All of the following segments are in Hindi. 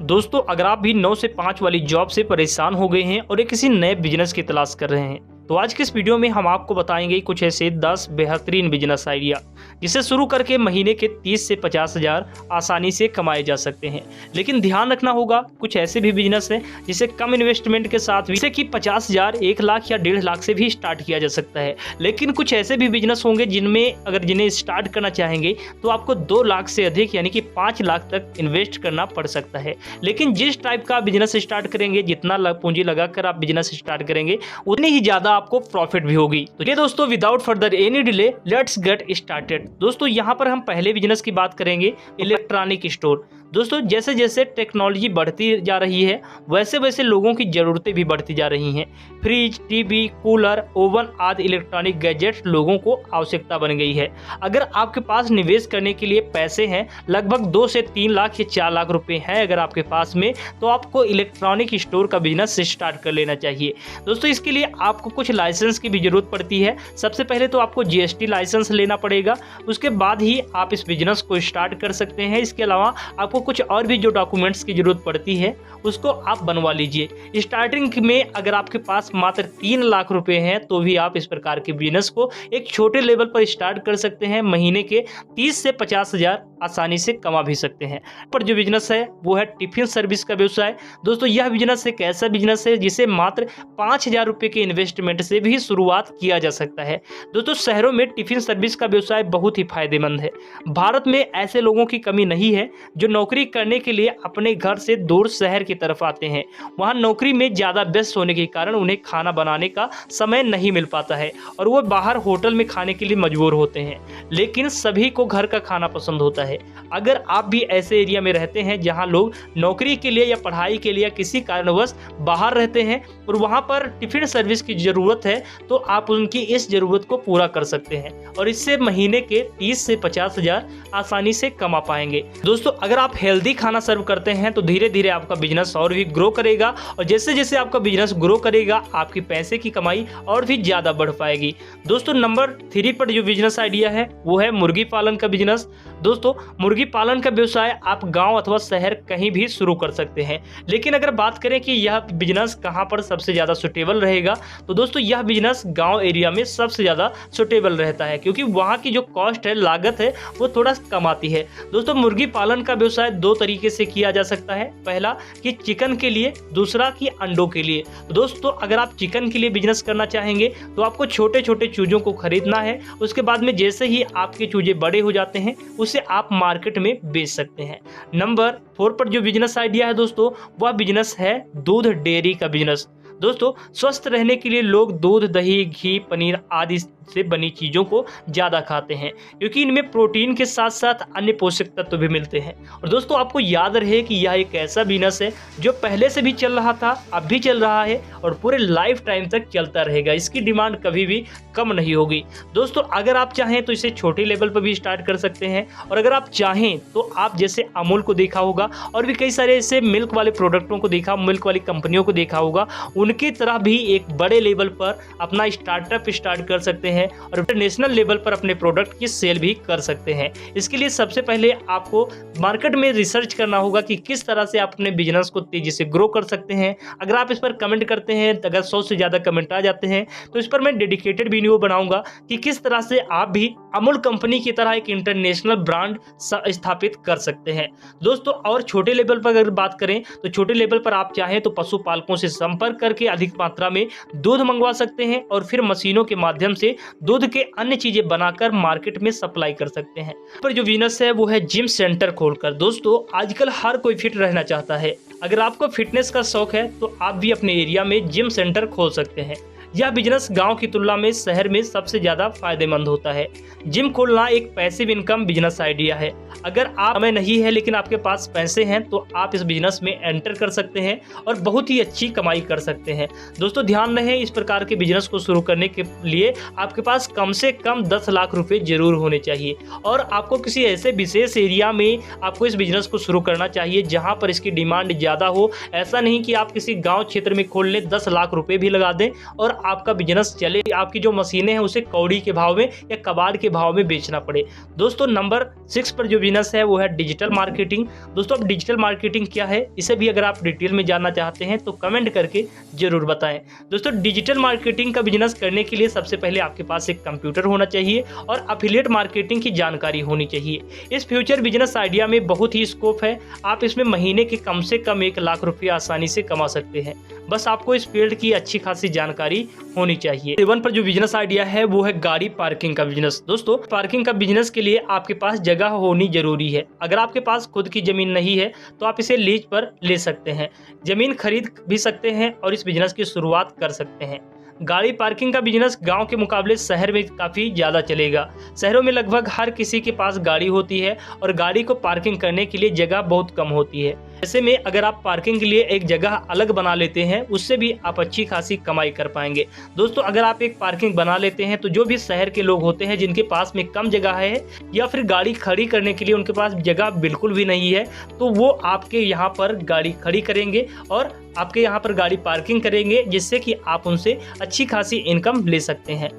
दोस्तों अगर आप भी 9 से 5 वाली जॉब से परेशान हो गए हैं और एक किसी नए बिजनेस की तलाश कर रहे हैं तो आज के इस वीडियो में हम आपको बताएंगे कुछ ऐसे 10 बेहतरीन बिजनेस आइडिया जिसे शुरू करके महीने के 30 से 50 हज़ार आसानी से कमाए जा सकते हैं। लेकिन ध्यान रखना होगा कुछ ऐसे भी बिजनेस हैं जिसे कम इन्वेस्टमेंट के साथ जैसे कि 50 हज़ार 1 लाख या 1.5 लाख से भी स्टार्ट किया जा सकता है। लेकिन कुछ ऐसे भी बिजनेस होंगे जिन्हें स्टार्ट करना चाहेंगे तो आपको 2 लाख से अधिक यानी कि 5 लाख तक इन्वेस्ट करना पड़ सकता है। लेकिन जिस टाइप का बिजनेस स्टार्ट करेंगे, जितना पूंजी लगाकर आप बिजनेस स्टार्ट करेंगे उतनी ही ज्यादा आपको प्रॉफिट भी होगी। तो ये दोस्तों without further any delay let's get started. दोस्तों यहाँ पर हम पहले बिजनेस की बात करेंगे, इलेक्ट्रॉनिक स्टोर। दोस्तों जैसे जैसे टेक्नोलॉजी बढ़ती जा रही है वैसे वैसे लोगों की ज़रूरतें भी बढ़ती जा रही हैं। फ्रिज, टीवी, कूलर, ओवन आदि इलेक्ट्रॉनिक गैजेट्स लोगों को आवश्यकता बन गई है। अगर आपके पास निवेश करने के लिए पैसे हैं, लगभग 2 से 3 लाख या 4 लाख रुपए हैं अगर आपके पास में, तो आपको इलेक्ट्रॉनिक स्टोर का बिजनेस स्टार्ट कर लेना चाहिए। दोस्तों इसके लिए आपको कुछ लाइसेंस की भी जरूरत पड़ती है। सबसे पहले तो आपको GST लाइसेंस लेना पड़ेगा, उसके बाद ही आप इस बिजनेस को स्टार्ट कर सकते हैं। इसके अलावा आपको कुछ और भी जो डॉक्यूमेंट्स की जरूरत पड़ती है उसको आप बनवा लीजिए। स्टार्टिंग में अगर आपके पास मात्र 3 लाख रुपए हैं तो भी आप इस प्रकार के बिजनेस को एक छोटे लेवल पर स्टार्ट कर सकते हैं। महीने के 30 से 50 हज़ार आसानी से कमा भी सकते हैं। पर जो बिजनेस है वो है टिफिन सर्विस का व्यवसाय। दोस्तों यह बिजनेस एक ऐसा बिजनेस है जिसे मात्र 5,000 रुपए के इन्वेस्टमेंट से भी शुरुआत किया जा सकता है। दोस्तों शहरों में टिफिन सर्विस का व्यवसाय बहुत ही फायदेमंद है। भारत में ऐसे लोगों की कमी नहीं है जो नौकरी करने के लिए अपने घर से दूर शहर की तरफ आते हैं। वहां नौकरी में ज्यादा व्यस्त होने के कारण उन्हें खाना बनाने का समय नहीं मिल पाता है और वो बाहर होटल में खाने के लिए मजबूर होते हैं। लेकिन सभी को घर का खाना पसंद होता है। अगर आप भी ऐसे एरिया में रहते हैं जहां लोग नौकरी के लिए या पढ़ाई के लिए या किसी कारणवश बाहर रहते हैं और वहां पर टिफिन सर्विस की जरूरत है तो आप उनकी इस जरूरत को पूरा कर सकते हैं और इससे महीने के 30 से 50 हज़ार आसानी से कमा पाएंगे। दोस्तों अगर आप हेल्दी खाना सर्व करते हैं तो धीरे धीरे आपका बिजनेस और भी ग्रो करेगा और जैसे जैसे आपका बिजनेस ग्रो करेगा आपकी पैसे की कमाई और भी ज्यादा बढ़ पाएगी। दोस्तों नंबर 3 पर जो बिजनेस आइडिया है वो है मुर्गी पालन का बिजनेस। दोस्तों मुर्गी पालन का व्यवसाय आप गांव अथवा शहर कहीं भी शुरू कर सकते हैं। लेकिन अगर बात करें कि यह बिजनेस कहां पर सबसे ज्यादा सुटेबल रहेगा तो दोस्तों यह बिजनेस गांव एरिया में सबसे ज्यादा सुटेबल रहता है क्योंकि वहां की जो कॉस्ट है, लागत है, वो थोड़ा कम आती है। दोस्तों मुर्गी पालन का व्यवसाय 2 तरीके से किया जा सकता है। पहला कि चिकन के लिए, दूसरा कि अंडों के लिए। दोस्तों अगर आप चिकन के लिए बिजनेस करना चाहेंगे तो आपको छोटे छोटे चूजों को खरीदना है। उसके बाद में जैसे ही आपके चूजे बड़े हो जाते हैं उसे आप मार्केट में बेच सकते हैं। नंबर 4 पर जो बिजनेस आइडिया है दोस्तों वह बिजनेस है दूध डेयरी का बिजनेस। दोस्तों स्वस्थ रहने के लिए लोग दूध, दही, घी, पनीर आदि से बनी चीज़ों को ज़्यादा खाते हैं क्योंकि इनमें प्रोटीन के साथ साथ अन्य पोषक तत्व भी मिलते हैं। और दोस्तों आपको याद रहे कि यह एक ऐसा बिजनेस है जो पहले से भी चल रहा था, अब भी चल रहा है और पूरे लाइफ टाइम तक चलता रहेगा। इसकी डिमांड कभी भी कम नहीं होगी। दोस्तों अगर आप चाहें तो इसे छोटे लेवल पर भी स्टार्ट कर सकते हैं और अगर आप चाहें तो आप जैसे अमूल को देखा होगा और भी कई सारे ऐसे मिल्क वाले प्रोडक्टों को देखा, मिल्क वाली कंपनियों को देखा होगा, उनकी तरह भी एक बड़े लेवल पर अपना स्टार्टअप स्टार्ट कर सकते हैं और इंटरनेशनल लेवल पर अपने प्रोडक्ट की सेल भी कर सकते हैं। इसके लिए सबसे पहले आपको मार्केट में रिसर्च करना होगा कि किस तरह से आप अपने बिजनेस को तेजी से ग्रो कर सकते हैं। अगर आप इस पर कमेंट करते हैं, अगर 100 से ज़्यादा कमेंट आ जाते हैं तो इस पर मैं डेडिकेटेड वीडियो बनाऊंगा कि किस तरह से आप भी अमूल कंपनी की तरह एक इंटरनेशनल ब्रांड स्थापित कर सकते हैं। दोस्तों और छोटे लेवल पर अगर बात करें तो छोटे लेवल पर आप चाहें तो पशुपालकों से संपर्क करके अधिक मात्रा में दूध मंगवा सकते हैं और फिर मशीनों के माध्यम से दूध के अन्य चीजें बनाकर मार्केट में सप्लाई कर सकते हैं। पर जो बिजनेस है वो है जिम सेंटर खोलकर। दोस्तों आजकल हर कोई फिट रहना चाहता है। अगर आपको फिटनेस का शौक है तो आप भी अपने एरिया में जिम सेंटर खोल सकते हैं। यह बिजनेस गांव की तुलना में शहर में सबसे ज़्यादा फायदेमंद होता है। जिम खोलना एक पैसिव इनकम बिजनेस आइडिया है। अगर आप में नहीं है लेकिन आपके पास पैसे हैं तो आप इस बिजनेस में एंटर कर सकते हैं और बहुत ही अच्छी कमाई कर सकते हैं। दोस्तों ध्यान रहे इस प्रकार के बिजनेस को शुरू करने के लिए आपके पास कम से कम 10 लाख रुपए जरूर होने चाहिए और आपको किसी ऐसे विशेष एरिया में आपको इस बिजनेस को शुरू करना चाहिए जहाँ पर इसकी डिमांड ज़्यादा हो। ऐसा नहीं कि आप किसी गाँव क्षेत्र में खोल लें, 10 लाख रुपये भी लगा दें और आपका बिजनेस चले, आपकी जो मशीनें हैं उसे कौड़ी के भाव में या कबाड़ के भाव में बेचना पड़े। दोस्तों नंबर 6 पर जो बिजनेस है वो है डिजिटल मार्केटिंग। दोस्तों अब डिजिटल मार्केटिंग क्या है, इसे भी अगर आप डिटेल में जानना चाहते हैं तो कमेंट करके जरूर बताएं। दोस्तों डिजिटल मार्केटिंग का बिजनेस करने के लिए सबसे पहले आपके पास एक कंप्यूटर होना चाहिए और एफिलिएट मार्केटिंग की जानकारी होनी चाहिए। इस फ्यूचर बिजनेस आइडिया में बहुत ही स्कोप है, आप इसमें महीने के कम से कम 1 लाख रुपया आसानी से कमा सकते हैं। बस आपको इस फील्ड की अच्छी खासी जानकारी होनी चाहिए। 7 पर जो बिजनेस आइडिया है वो है गाड़ी पार्किंग का बिजनेस। दोस्तों पार्किंग का बिजनेस के लिए आपके पास जगह होनी जरूरी है। अगर आपके पास खुद की जमीन नहीं है तो आप इसे लीज पर ले सकते हैं, जमीन खरीद भी सकते हैं और इस बिजनेस की शुरुआत कर सकते हैं। गाड़ी पार्किंग का बिजनेस गांव के मुकाबले शहर में काफ़ी ज़्यादा चलेगा। शहरों में लगभग हर किसी के पास गाड़ी होती है और गाड़ी को पार्किंग करने के लिए जगह बहुत कम होती है। ऐसे में अगर आप पार्किंग के लिए एक जगह अलग बना लेते हैं उससे भी आप अच्छी खासी कमाई कर पाएंगे। दोस्तों अगर आप एक पार्किंग बना लेते हैं तो जो भी शहर के लोग होते हैं जिनके पास में कम जगह है या फिर गाड़ी खड़ी करने के लिए उनके पास जगह बिल्कुल भी नहीं है, तो वो आपके यहाँ पर गाड़ी खड़ी करेंगे और आपके यहाँ पर गाड़ी पार्किंग करेंगे, जिससे कि आप उनसे अच्छी खासी इनकम ले सकते हैं।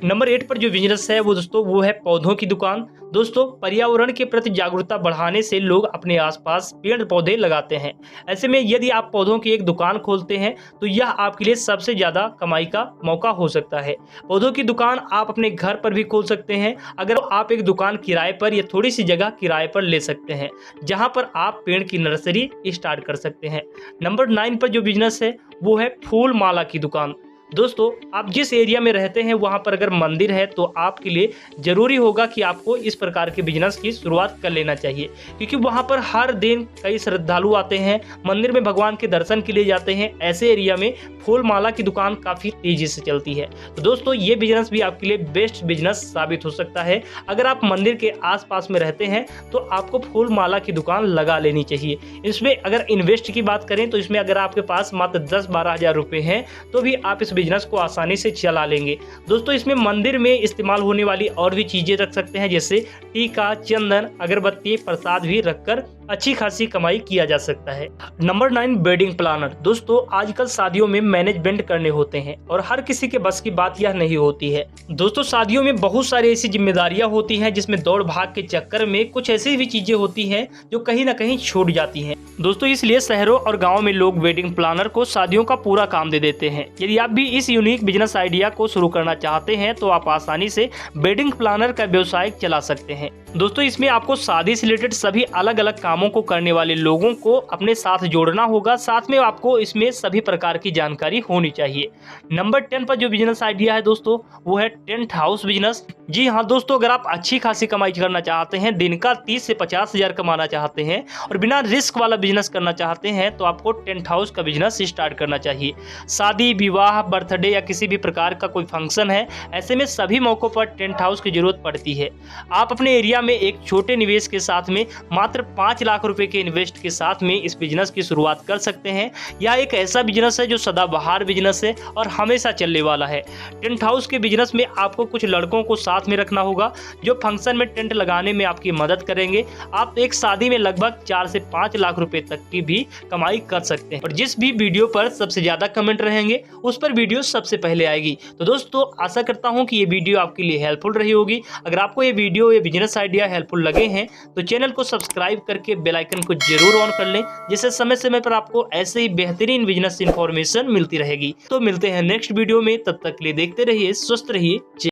नंबर 8 पर जो बिजनेस है वो है पौधों की दुकान। दोस्तों पर्यावरण के प्रति जागरूकता बढ़ाने से लोग अपने आसपास पेड़ पौधे लगाते हैं। ऐसे में यदि आप पौधों की एक दुकान खोलते हैं तो यह आपके लिए सबसे ज़्यादा कमाई का मौका हो सकता है। पौधों की दुकान आप अपने घर पर भी खोल सकते हैं, अगर आप एक दुकान किराए पर या थोड़ी सी जगह किराए पर ले सकते हैं जहाँ पर आप पेड़ की नर्सरी स्टार्ट कर सकते हैं। नंबर 9 पर जो बिजनेस है वो है फूल माला की दुकान। दोस्तों आप जिस एरिया में रहते हैं वहाँ पर अगर मंदिर है तो आपके लिए ज़रूरी होगा कि आपको इस प्रकार के बिजनेस की शुरुआत कर लेना चाहिए, क्योंकि वहाँ पर हर दिन कई श्रद्धालु आते हैं, मंदिर में भगवान के दर्शन के लिए जाते हैं। ऐसे एरिया में फूल माला की दुकान काफ़ी तेज़ी से चलती है। तो दोस्तों ये बिजनेस भी आपके लिए बेस्ट बिजनेस साबित हो सकता है। अगर आप मंदिर के आसपास में रहते हैं तो आपको फूल माला की दुकान लगा लेनी चाहिए। इसमें अगर इन्वेस्ट की बात करें तो इसमें अगर आपके पास मात्र 10-12 हज़ार रुपये हैं तो भी आप इस बिजनेस को आसानी से चला लेंगे। दोस्तों इसमें मंदिर में इस्तेमाल होने वाली और भी चीजें रख सकते हैं, जैसे टीका, चंदन, अगरबत्ती, प्रसाद भी रखकर अच्छी खासी कमाई किया जा सकता है। Number 9 wedding planner. दोस्तों आजकल शादियों में मैनेजमेंट करने होते हैं और हर किसी के बस की बात यह नहीं होती है। दोस्तों शादियों में बहुत सारी ऐसी जिम्मेदारियां होती हैं जिसमें दौड़ भाग के चक्कर में कुछ ऐसी भी चीजें होती हैं जो कहीं ना कहीं छूट जाती हैं। दोस्तों इसलिए शहरों और गाँव में लोग वेडिंग प्लानर को शादियों का पूरा काम दे देते हैं। यदि आप भी इस यूनिक बिजनेस आइडिया को शुरू करना चाहते हैं तो आप आसानी से वेडिंग प्लानर का व्यवसाय चला सकते हैं। दोस्तों इसमें आपको शादी से रिलेटेड सभी अलग अलग कामों को करने वाले लोगों को अपने साथ जोड़ना होगा, साथ में आपको इसमें सभी प्रकार की जानकारी होनी चाहिए। नंबर 10 पर जो बिजनेस आइडिया है दोस्तों वो है टेंट हाउस बिजनेस। जी हाँ दोस्तों, अगर आप अच्छी खासी कमाई करना चाहते हैं, दिन का 30 से 50 हज़ार कमाना चाहते हैं और बिना रिस्क वाला बिजनेस करना चाहते हैं तो आपको टेंट हाउस का बिजनेस स्टार्ट करना चाहिए। शादी, विवाह, बर्थडे या किसी भी प्रकार का कोई फंक्शन है, ऐसे में सभी मौकों पर टेंट हाउस की जरूरत पड़ती है। आप अपने एरिया में एक छोटे निवेश के साथ में मात्र 5 लाख रुपए के इन्वेस्ट के साथ में इस बिजनेस की शुरुआत कर सकते हैं। यह एक ऐसा बिजनेस है जो सदाबहार बिजनेस है और हमेशा चलने वाला है। टेंट हाउस के बिजनेस में आपको कुछ लड़कों को साथ में रखना होगा जो फंक्शन में टेंट लगाने में आपकी मदद करेंगे। आप एक शादी में लगभग 4 से 5 लाख रुपए तक की भी कमाई कर सकते हैं और जिस भी वीडियो पर सबसे ज्यादा कमेंट रहेंगे उस पर वीडियो सबसे पहले आएगी। तो दोस्तों आशा करता हूं कि ये वीडियो आपके लिए हेल्पफुल रही होगी। अगर आपको ये वीडियो या बिजनेस आइडिया हेल्पफुल लगे हैं तो चैनल को सब्सक्राइब करके बेल आइकन को जरूर ऑन कर लें, जिससे समय समय पर आपको ऐसे ही बेहतरीन बिजनेस इंफॉर्मेशन मिलती रहेगी। तो मिलते हैं नेक्स्ट वीडियो में, तब तक के लिए देखते रहिए, स्वस्थ रहिए।